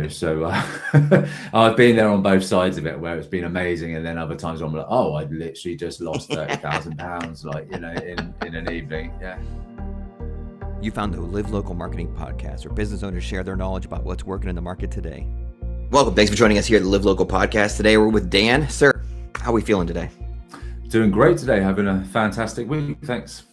So I've been there on both sides of it, where it's been amazing, and then other times I'm like, oh, I literally just lost £30,000, in an evening. Yeah. You found the Live Local Marketing Podcast, where business owners share their knowledge about what's working in the market today. Welcome. Thanks for joining us here at the Live Local Podcast. Today we're with Dan. Sir, how are we feeling today? Doing great today. Having a fantastic week. Thanks.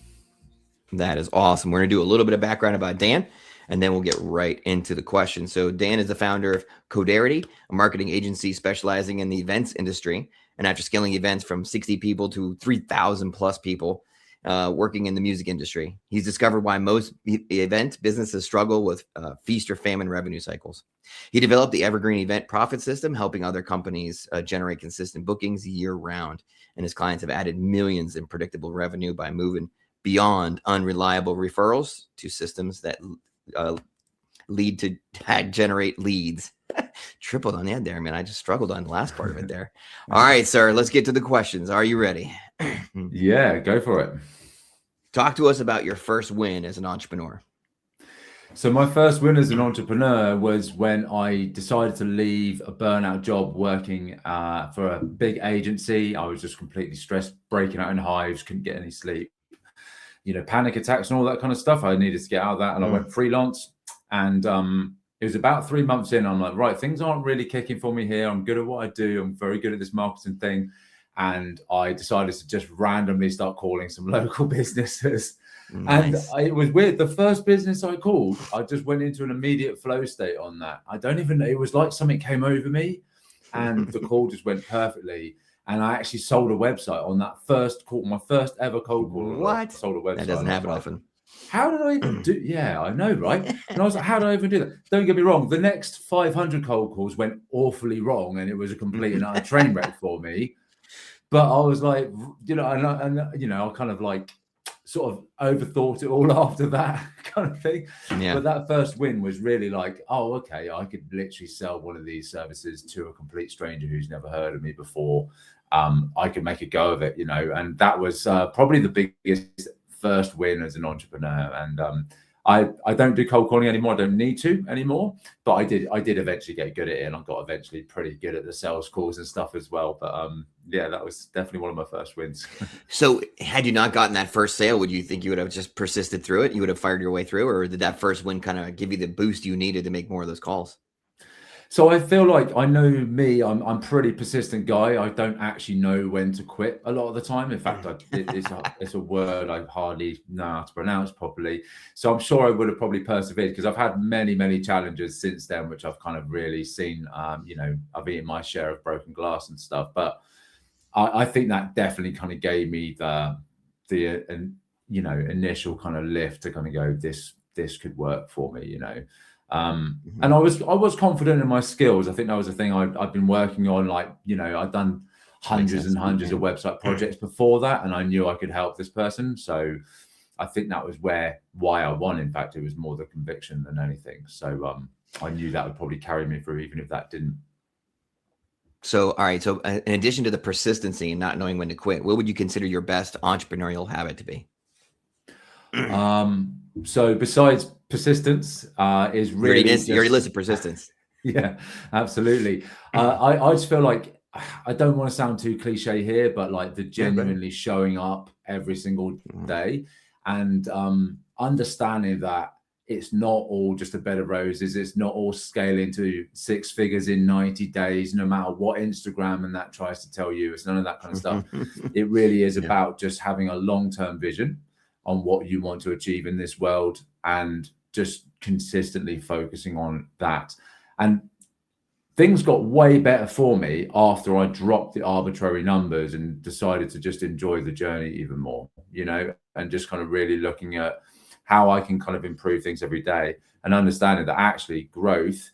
That is awesome. We're going to do a little bit of background about Dan, and then we'll get right into the question. So Dan is the founder of Codarity, a marketing agency specializing in the events industry. And after scaling events from 60 people to 3,000 plus people, working in the music industry, he's discovered why most event businesses struggle with feast or famine revenue cycles. He developed the Evergreen Event Profit System, helping other companies generate consistent bookings year round. And his clients have added millions in predictable revenue by moving beyond unreliable referrals to systems that lead to generate leads. Tripled on the end there, man. I just struggled on the last part of it there. All right, sir, let's get to the questions. Are you ready? Yeah, go for it. Talk to us about your first win as an entrepreneur. So my first win as an entrepreneur was when I decided to leave a burnout job working for a big agency. I was just completely stressed, breaking out in hives, couldn't get any sleep, panic attacks and all that kind of stuff. I needed to get out of that, and I went freelance. And it was about 3 months in. I'm like, right, things aren't really kicking for me here. I'm good at what I do. I'm very good at this marketing thing. And I decided to just randomly start calling some local businesses. Nice. And it was weird. The first business I called, I just went into an immediate flow state on that. I don't even know. It was like something came over me, and the call just went perfectly. And I actually sold a website on that first call, my first ever cold call. What? I sold a website. That doesn't happen often. How did I even do? Yeah, I know, right? And I was like, how did I even do that? Don't get me wrong. The next 500 cold calls went awfully wrong, and it was a complete and utter train wreck for me. But I was like, I kind of like sort of overthought it all after that kind of thing. Yeah. But that first win was really like, oh, okay, I could literally sell one of these services to a complete stranger who's never heard of me before. I could make a go of it, and that was probably the biggest first win as an entrepreneur. And I don't do cold calling anymore. I don't need to anymore, but I did eventually get good at it, and I got eventually pretty good at the sales calls and stuff as well. But yeah, that was definitely one of my first wins. So had you not gotten that first sale, would you think you would have just persisted through it? You would have fired your way through, or did that first win kind of give you the boost you needed to make more of those calls? So I feel like I know me, I'm pretty persistent guy. I don't actually know when to quit a lot of the time. In fact, it's a word I hardly know how to pronounce properly. So I'm sure I would have probably persevered, because I've had many, many challenges since then, which I've kind of really seen, I've eaten my share of broken glass and stuff. But I think that definitely kind of gave me the initial kind of lift to kind of go, this could work for me, and I was confident in my skills. I think that was the thing I've been working on. Like, I've done hundreds and hundreds of website projects before that, and I knew I could help this person. So I think that was why I won. In fact, it was more the conviction than anything. So I knew that would probably carry me through, even if that didn't. So, all right. So in addition to the persistency and not knowing when to quit, what would you consider your best entrepreneurial habit to be? So besides persistence, is really you already listed persistence. Yeah, absolutely. I just feel like, I don't want to sound too cliche here, but like the genuinely showing up every single day, and understanding that it's not all just a bed of roses. It's not all scaling to 6 figures in 90 days, no matter what Instagram and that tries to tell you. It's none of that kind of stuff. It really is about just having a long-term vision on what you want to achieve in this world, and just consistently focusing on that. And things got way better for me after I dropped the arbitrary numbers and decided to just enjoy the journey even more, and just kind of really looking at how I can kind of improve things every day, and understanding that actually growth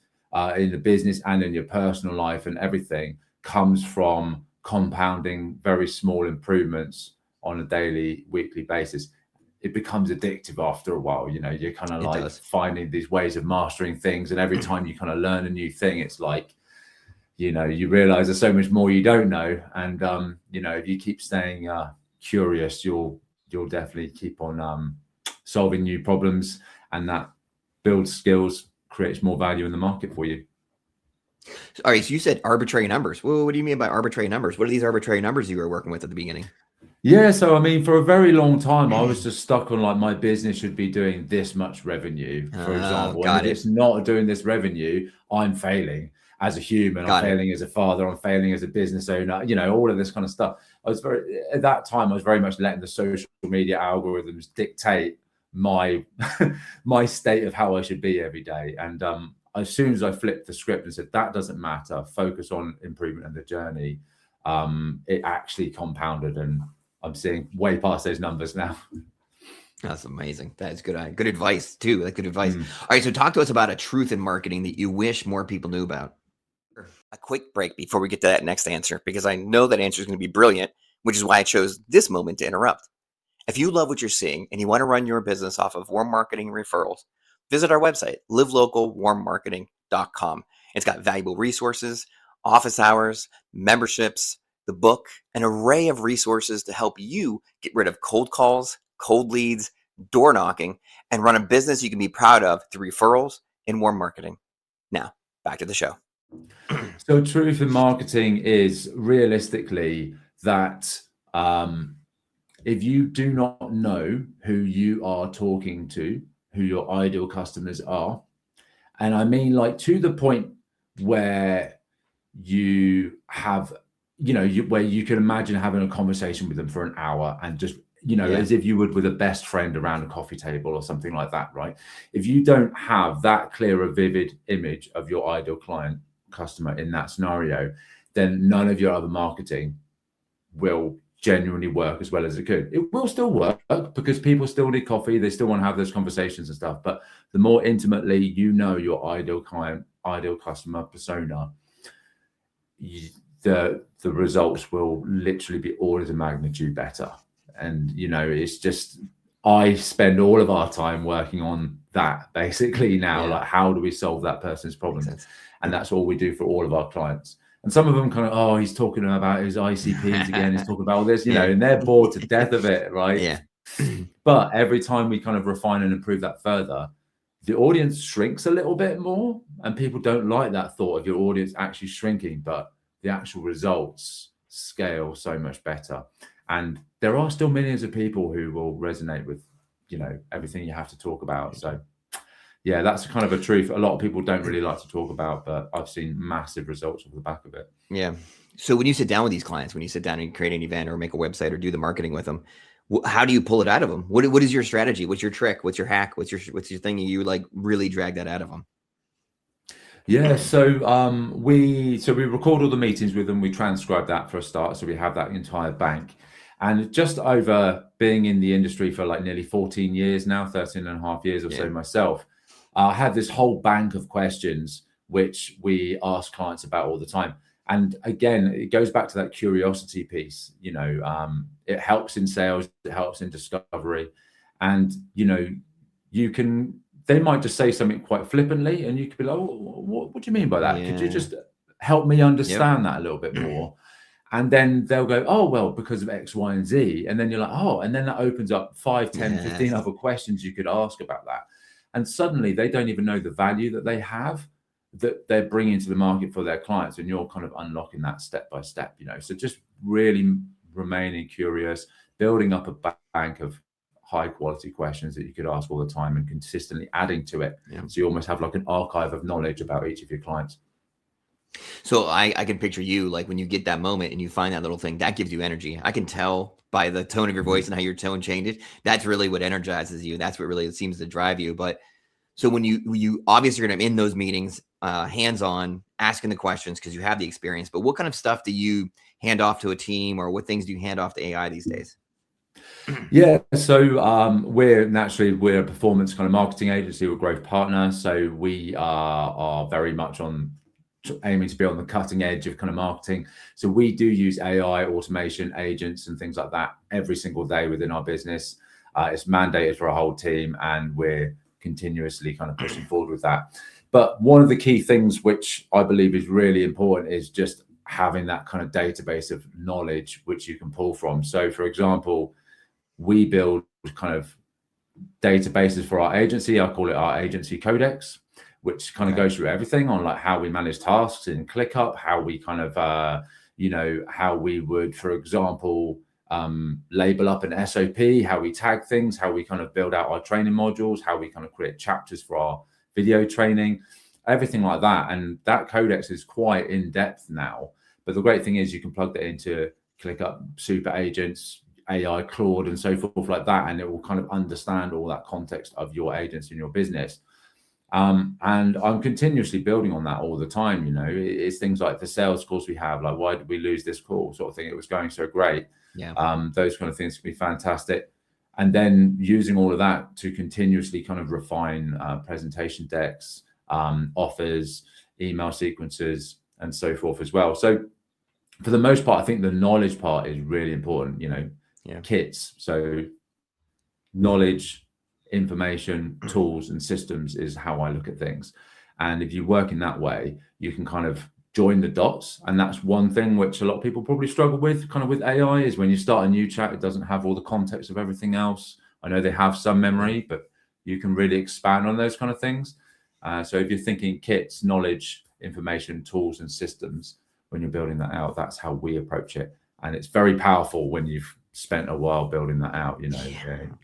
in the business and in your personal life and everything comes from compounding very small improvements on a daily, weekly basis. It becomes addictive after a while. You're kind of like finding these ways of mastering things, and every time you kind of learn a new thing, it's like, you realize there's so much more you don't know. And if you keep staying curious, you'll definitely keep on solving new problems, and that builds skills, creates more value in the market for you. All right, so you said arbitrary numbers. Well, what do you mean by arbitrary numbers? What are these arbitrary numbers you were working with at the beginning? Yeah, so I mean, for a very long time, I was just stuck on like my business should be doing this much revenue, for example. And if Got it. it's not doing this revenue, I'm failing as a human, I'm failing as a father, I'm failing as a business owner, you know, all of this kind of stuff. At that time, I was very much letting the social media algorithms dictate my my state of how I should be every day. And as soon as I flipped the script and said, that doesn't matter, focus on improvement and the journey, it actually compounded, and I'm seeing way past those numbers now. That's amazing. That is good. Good advice too. That's good advice. All right. So talk to us about a truth in marketing that you wish more people knew about. A quick break before we get to that next answer, because I know that answer is going to be brilliant, which is why I chose this moment to interrupt. If you love what you're seeing and you want to run your business off of warm marketing referrals, visit our website, livelocalwarmmarketing.com. It's got valuable resources, office hours, memberships, the book, an array of resources to help you get rid of cold calls, cold leads, door knocking, and run a business you can be proud of through referrals and warm marketing. Now, back to the show. So truth in marketing is realistically that if you do not know who you are talking to, who your ideal customers are, and I mean like to the point where you have, you know, where you can imagine having a conversation with them for an hour and just, you know, as if you would with a best friend around a coffee table or something like that, right? If you don't have that clear, a vivid image of your ideal client customer in that scenario, then none of your other marketing will genuinely work as well as it could. It will still work because people still need coffee, they still want to have those conversations and stuff, but the more intimately you know your ideal client, ideal customer persona, the results will literally be orders of magnitude better. And you know, it's just, I spend all of our time working on that basically now. Like, how do we solve that person's problem? And that's all we do for all of our clients. And some of them kind of, oh, he's talking about his ICPs again, he's talking about all this, you know, and they're bored to death of it, right? But every time we kind of refine and improve that further, the audience shrinks a little bit more, and people don't like that thought of your audience actually shrinking, but the actual results scale so much better. And there are still millions of people who will resonate with, you know, everything you have to talk about. So yeah, that's kind of a truth a lot of people don't really like to talk about, but I've seen massive results off the back of it. Yeah. So when you sit down with these clients, when you sit down and create an event or make a website or do the marketing with them, how do you pull it out of them? What is your strategy? What's your trick? What's your hack? What's your thing you like really drag that out of them? Yeah, so we record all the meetings with them. We transcribe that for a start, so we have that entire bank. And just over being in the industry for like nearly 14 years now, 13 and a half years or so myself, I have this whole bank of questions which we ask clients about all the time. And again, it goes back to that curiosity piece. You know, it helps in sales, it helps in discovery, and you know, they might just say something quite flippantly, and you could be like, oh, what do you mean by that? Could you just help me understand that a little bit more? And then they'll go, oh, well, because of X, Y, and Z. And then you're like, oh, and then that opens up 5, 10, 15 other questions you could ask about that. And suddenly they don't even know the value that they have, that they're bringing to the market for their clients. And you're kind of unlocking that step by step, you know. So just really remaining curious, building up a bank of high quality questions that you could ask all the time and consistently adding to it. So you almost have like an archive of knowledge about each of your clients. So I can picture you, like when you get that moment and you find that little thing, that gives you energy. I can tell by the tone of your voice and how your tone changes. That's really what energizes you. That's what really seems to drive you. But so when you obviously are going to in those meetings, hands-on, asking the questions because you have the experience, but what kind of stuff do you hand off to a team, or what things do you hand off to AI these days? Yeah, so we're a performance kind of marketing agency, we're a growth partner. So we are very much aiming to be on the cutting edge of kind of marketing. So we do use AI, automation, agents, and things like that every single day within our business. It's mandated for our whole team, and we're continuously kind of pushing forward with that. But one of the key things which I believe is really important is just having that kind of database of knowledge which you can pull from. So for example, we build kind of databases for our agency. I call it our agency codex, which kind of goes through everything on like how we manage tasks in ClickUp, how we kind of, you know, how we would, for example, label up an SOP, how we tag things, how we kind of build out our training modules, how we kind of create chapters for our video training, everything like that. And that codex is quite in depth now. But the great thing is you can plug that into ClickUp super agents, AI, Claude, and so forth like that, and it will kind of understand all that context of your agents in your business. And I'm continuously building on that all the time. You know, it's things like the sales calls we have, like why did we lose this call, sort of thing. It was going so great. Yeah. Those kind of things can be fantastic. And then using all of that to continuously kind of refine presentation decks, offers, email sequences, and so forth as well. So for the most part, I think the knowledge part is really important, you know, kits. So knowledge, information, tools, and systems is how I look at things. And if you work in that way, you can kind of join the dots. And that's one thing which a lot of people probably struggle with, kind of with AI, is when you start a new chat, it doesn't have all the context of everything else. I know they have some memory, but you can really expand on those kind of things. So if you're thinking kits, knowledge, information, tools, and systems, when you're building that out, that's how we approach it. And it's very powerful when you've spent a while building that out, you know.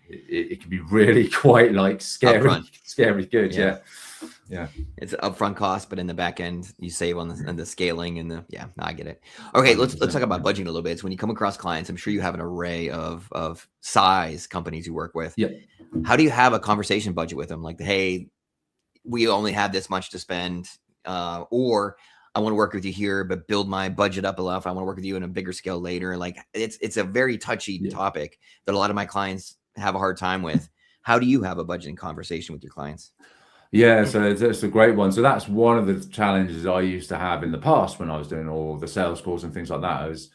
It can be really quite like scary good. Yeah. It's upfront cost, but in the back end you save on the scaling and no, I get it. Okay, let's talk about budgeting a little bit. So when you come across clients, I'm sure you have an array of size companies you work with. How do you have a conversation budget with them? Like, hey, we only have this much to spend, or I want to work with you here, but build my budget up enough. I want to work with you in a bigger scale later. Like it's a very touchy topic that a lot of my clients have a hard time with. How do you have a budgeting conversation with your clients? Yeah, so that's a great one. So that's one of the challenges I used to have in the past when I was doing all the sales calls and things like that. I was,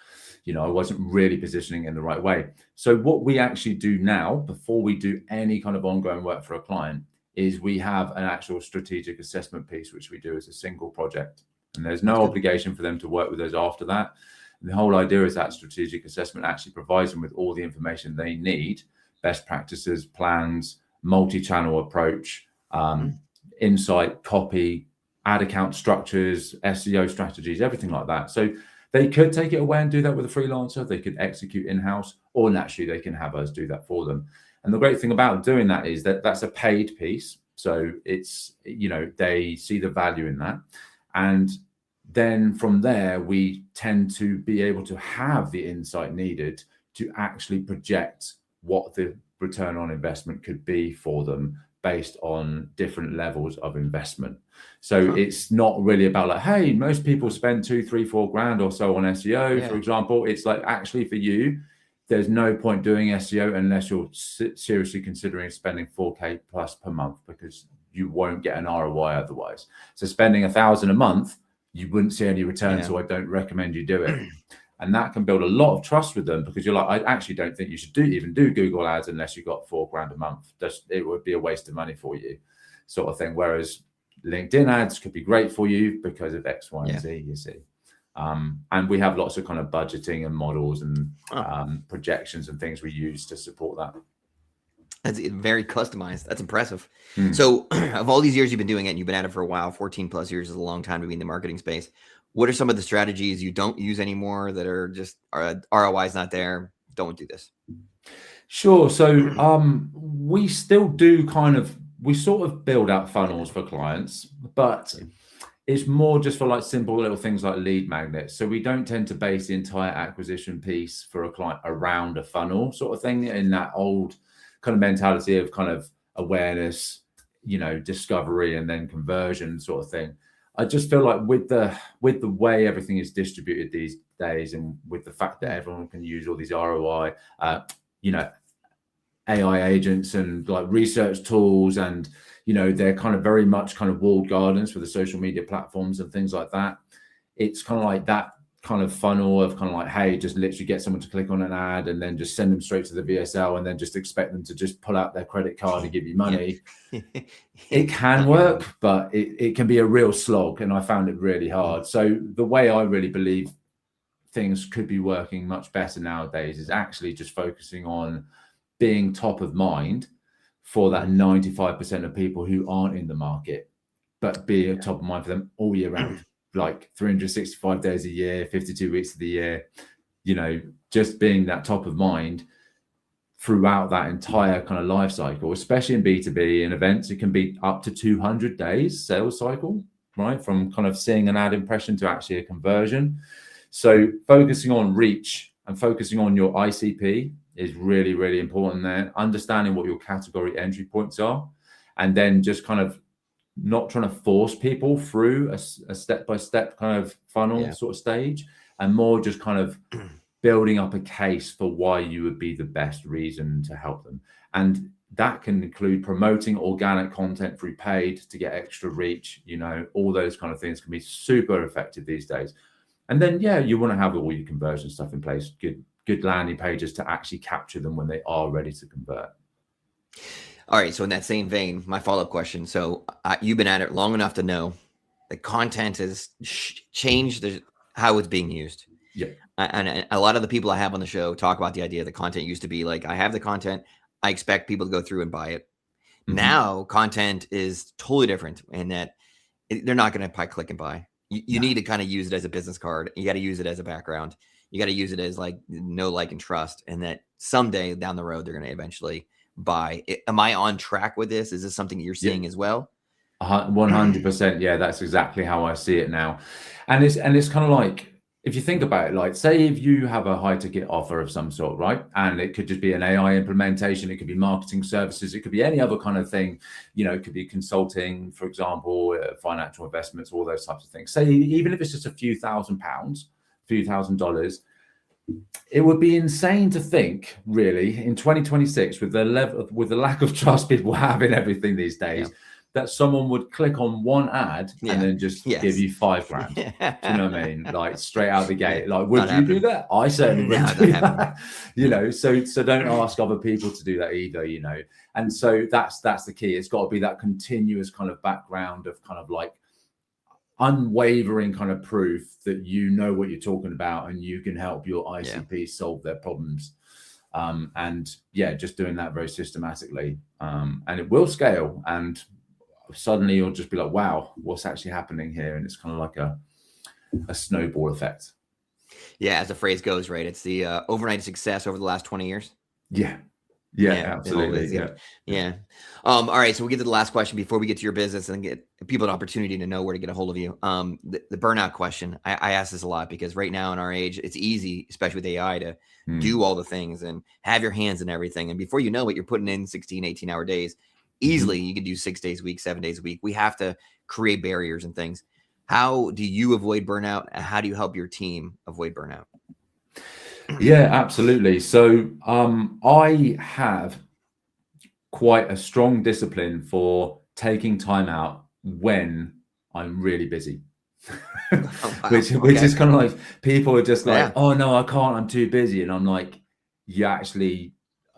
you know, I wasn't really positioning in the right way. So what we actually do now, before we do any kind of ongoing work for a client, is we have an actual strategic assessment piece, which we do as a single project. And there's no obligation for them to work with us after that. And the whole idea is that strategic assessment actually provides them with all the information they need, best practices, plans, multi-channel approach, insight, copy, ad account structures, SEO strategies, everything like that. So they could take it away and do that with a freelancer. They could execute in-house, or naturally they can have us do that for them. And the great thing about doing that is that that's a paid piece. So it's, you know, they see the value in that. And then from there, we tend to be able to have the insight needed to actually project what the return on investment could be for them based on different levels of investment. So it's not really about like, hey, most people spend 2, 3, 4 grand or so on SEO, for example. It's like, actually for you, there's no point doing SEO unless you're seriously considering spending 4K plus per month, because you won't get an ROI otherwise. So spending 1,000 a month, you wouldn't see any return. So I don't recommend you do it. And that can build a lot of trust with them, because you're like, I actually don't think you should even do Google ads unless you got 4 grand a month. It would be a waste of money for you, sort of thing. Whereas LinkedIn ads could be great for you because of X, Y, and Z, you see. And we have lots of kind of budgeting and models and projections and things we use to support that. That's very customized. That's impressive. So of all these years you've been doing it, and you've been at it for a while, 14 plus years is a long time to be in the marketing space. What are some of the strategies you don't use anymore that are just ROI is not there? Don't do this. Sure. So we still do we sort of build out funnels for clients, but it's more just for like simple little things like lead magnets. So we don't tend to base the entire acquisition piece for a client around a funnel sort of thing, in that old kind of mentality of kind of awareness, you know, discovery and then conversion sort of thing. I just feel like with the way everything is distributed these days, and with the fact that everyone can use all these ROI, you know, AI agents and like research tools, and, you know, they're kind of very much kind of walled gardens for the social media platforms and things like that. It's kind of like that kind of funnel of kind of like, hey, just literally get someone to click on an ad and then just send them straight to the VSL and then just expect them to just pull out their credit card and give you money. It can work, but it can be a real slog, and I found it really hard. So the way I really believe things could be working much better nowadays is actually just focusing on being top of mind for that 95% of people who aren't in the market, but be top of mind for them all year round, like 365 days a year, 52 weeks of the year, you know, just being that top of mind throughout that entire kind of life cycle, especially in B2B and events. It can be up to 200 days sales cycle, right? From kind of seeing an ad impression to actually a conversion. So focusing on reach and focusing on your ICP is really, really important there. Understanding what your category entry points are, and then just kind of not trying to force people through a step-by-step kind of funnel sort of stage, and more just kind of building up a case for why you would be the best reason to help them. And that can include promoting organic content through paid to get extra reach, you know, all those kind of things can be super effective these days. And then, yeah, you want to have all your conversion stuff in place, good landing pages to actually capture them when they are ready to convert. All right. So in that same vein, my follow-up question. So you've been at it long enough to know that content has changed how it's being used. Yeah. And a lot of the people I have on the show talk about the idea that content used to be like, I have the content, I expect people to go through and buy it. Mm-hmm. Now content is totally different, and that they're not going to click and buy. You need to kind of use it as a business card. You got to use it as a background. You got to use it as like know, like, and trust. And that someday down the road, they're going to eventually buy. Am I on track with this? Is this something you're seeing as well? 100%. Yeah, that's exactly how I see it now. And it's kind of like, if you think about it, like, say if you have a high ticket offer of some sort, right? And it could just be an AI implementation. It could be marketing services. It could be any other kind of thing. You know, it could be consulting, for example, financial investments, all those types of things. Say, even if it's just a few £1,000s, few $1,000s, it would be insane to think, really, in 2026, with the lack of trust people have in everything these days, that someone would click on one ad and then just give you $5,000. Do you know what I mean? Like, straight out the gate. Like, would you do that? I certainly wouldn't do that. You know, so don't ask other people to do that either, you know. And so that's the key. It's got to be that continuous kind of background of kind of like unwavering kind of proof that you know what you're talking about and you can help your ICP solve their problems. And yeah, just doing that very systematically. And it will scale, and suddenly you'll just be like, wow, what's actually happening here? And it's kind of like a snowball effect. Yeah, as the phrase goes, right? It's the overnight success over the last 20 years. Yeah, absolutely. Yeah. All right, so we'll get to the last question before we get to your business and get people an opportunity to know where to get a hold of you. The burnout question. I ask this a lot because right now in our age, it's easy, especially with AI, to do all the things and have your hands in everything. And before you know it, you're putting in 16, 18-hour days. Easily, you can do 6 days a week, 7 days a week. We have to create barriers and things. How do you avoid burnout? And how do you help your team avoid burnout? Yeah, absolutely. So I have quite a strong discipline for taking time out when I'm really busy. which is kind of like, people are just like, oh no, I can't, I'm too busy. And I'm like, you actually,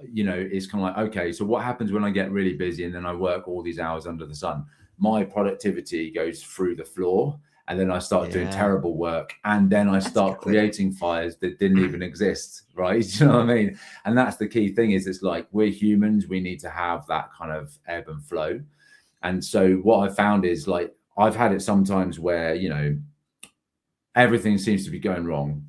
you know, it's kind of like, okay, so what happens when I get really busy and then I work all these hours under the sun? My productivity goes through the floor, and then I start doing terrible work, and then I start creating fires that didn't even exist, right? You know what I mean? And that's the key thing, is it's like, we're humans, we need to have that kind of ebb and flow. And so what I found is, like, I've had it sometimes where, you know, everything seems to be going wrong,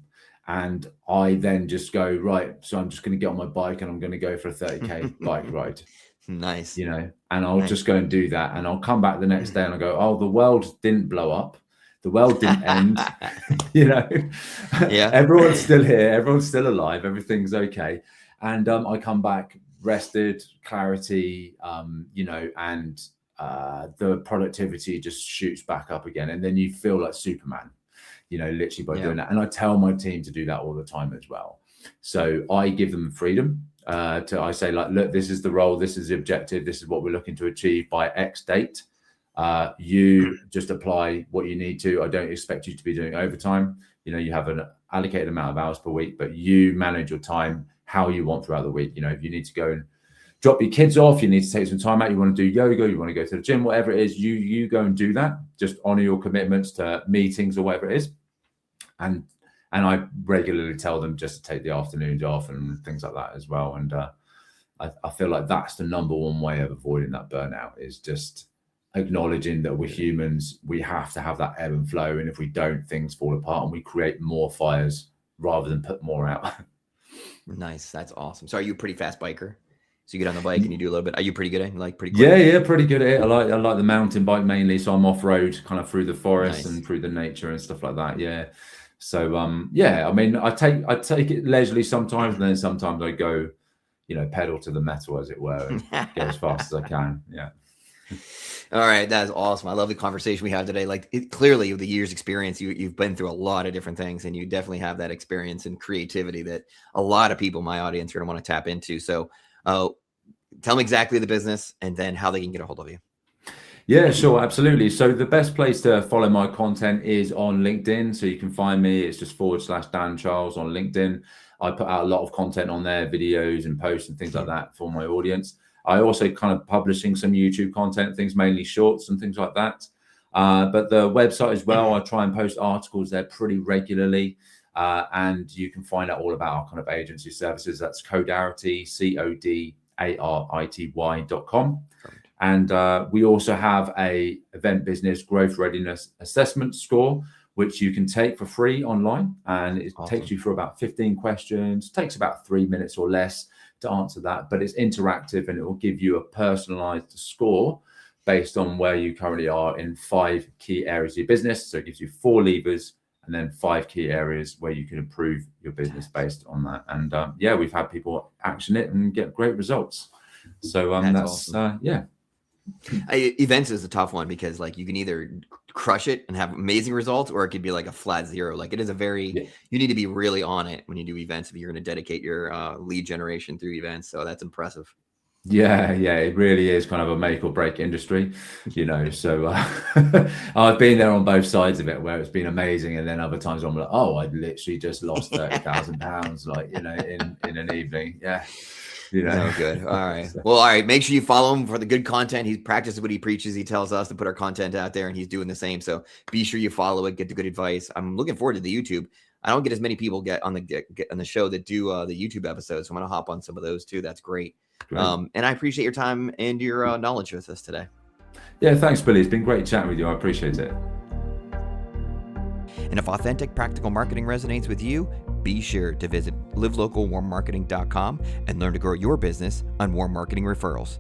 and I then just go, right, so I'm just going to get on my bike and I'm going to go for a 30K bike ride. Nice. You know, and I'll just go and do that. And I'll come back the next day and I'll go, oh, the world didn't blow up. The world didn't end. You know, everyone's still here. Everyone's still alive. Everything's okay. And I come back rested, clarity, you know, and the productivity just shoots back up again. And then you feel like Superman, you know, literally by doing that. And I tell my team to do that all the time as well. So I give them freedom. I say, like, look, this is the role, this is the objective, this is what we're looking to achieve by X date. You just apply what you need to. I don't expect you to be doing overtime. You know, you have an allocated amount of hours per week, but you manage your time how you want throughout the week. You know, if you need to go and drop your kids off, you need to take some time out, you want to do yoga, you want to go to the gym, whatever it is, you go and do that. Just honor your commitments to meetings or whatever it is. And I regularly tell them just to take the afternoons off and things like that as well. And I feel like that's the number one way of avoiding that burnout, is just acknowledging that we're humans, we have to have that ebb and flow. And if we don't, things fall apart and we create more fires rather than put more out. Nice. That's awesome. So are you a pretty fast biker? So you get on the bike and you do a little bit. Are you pretty good at it? Like pretty quick? Yeah, pretty good at it. I like the mountain bike mainly. So I'm off road kind of through the forest Nice. and through the nature and stuff like that. Yeah. So yeah, I mean, I take it leisurely sometimes, and then sometimes I go, pedal to the metal, as it were, and go as fast as I can. Yeah. All right, that's awesome. I love the conversation we had today. Like clearly, with the years' experience, you've been through a lot of different things, and you definitely have that experience and creativity that a lot of people in my audience are going to want to tap into. So, tell them exactly the business and then how they can get a hold of you. Yeah, sure, absolutely. So the best place to follow my content is on LinkedIn. So you can find me. It's just /Dan Charles on LinkedIn. I put out a lot of content on there, videos and posts and things like that for my audience. I also kind of publishing some YouTube content, things mainly shorts and things like that. But the website as well, I try and post articles there pretty regularly. And you can find out all about our kind of agency services. That's Codarity, CODARITY.com. And we also have a event business growth readiness assessment score, which you can take for free online. And it takes you through about 15 questions, takes about 3 minutes or less to answer that. But it's interactive and it will give you a personalized score based on where you currently are in 5 key areas of your business. So it gives you 4 levers and then 5 key areas where you can improve your business based on that. And yeah, we've had people action it and get great results. So that's awesome. Yeah. Events is a tough one because like you can either crush it and have amazing results, or it could be like a flat zero. Like it is you need to be really on it when you do events if you're going to dedicate your lead generation through events. So that's impressive. Yeah, it really is kind of a make or break industry, so I've been there on both sides of it where it's been amazing. And then other times I'm like, oh, I literally just lost 30,000 pounds, like, in an evening. Yeah. No good. All right. Well, all right. Make sure you follow him for the good content. He practices what he preaches. He tells us to put our content out there, and he's doing the same. So be sure you follow it, get the good advice. I'm looking forward to the YouTube. I don't get as many people get on the show that do the YouTube episodes. So I'm going to hop on some of those too. That's great. And I appreciate your time and your knowledge with us today. Yeah, thanks, Billy. It's been great chatting with you. I appreciate it. And if authentic, practical marketing resonates with you, be sure to visit livelocalwarmmarketing.com and learn to grow your business on warm marketing referrals.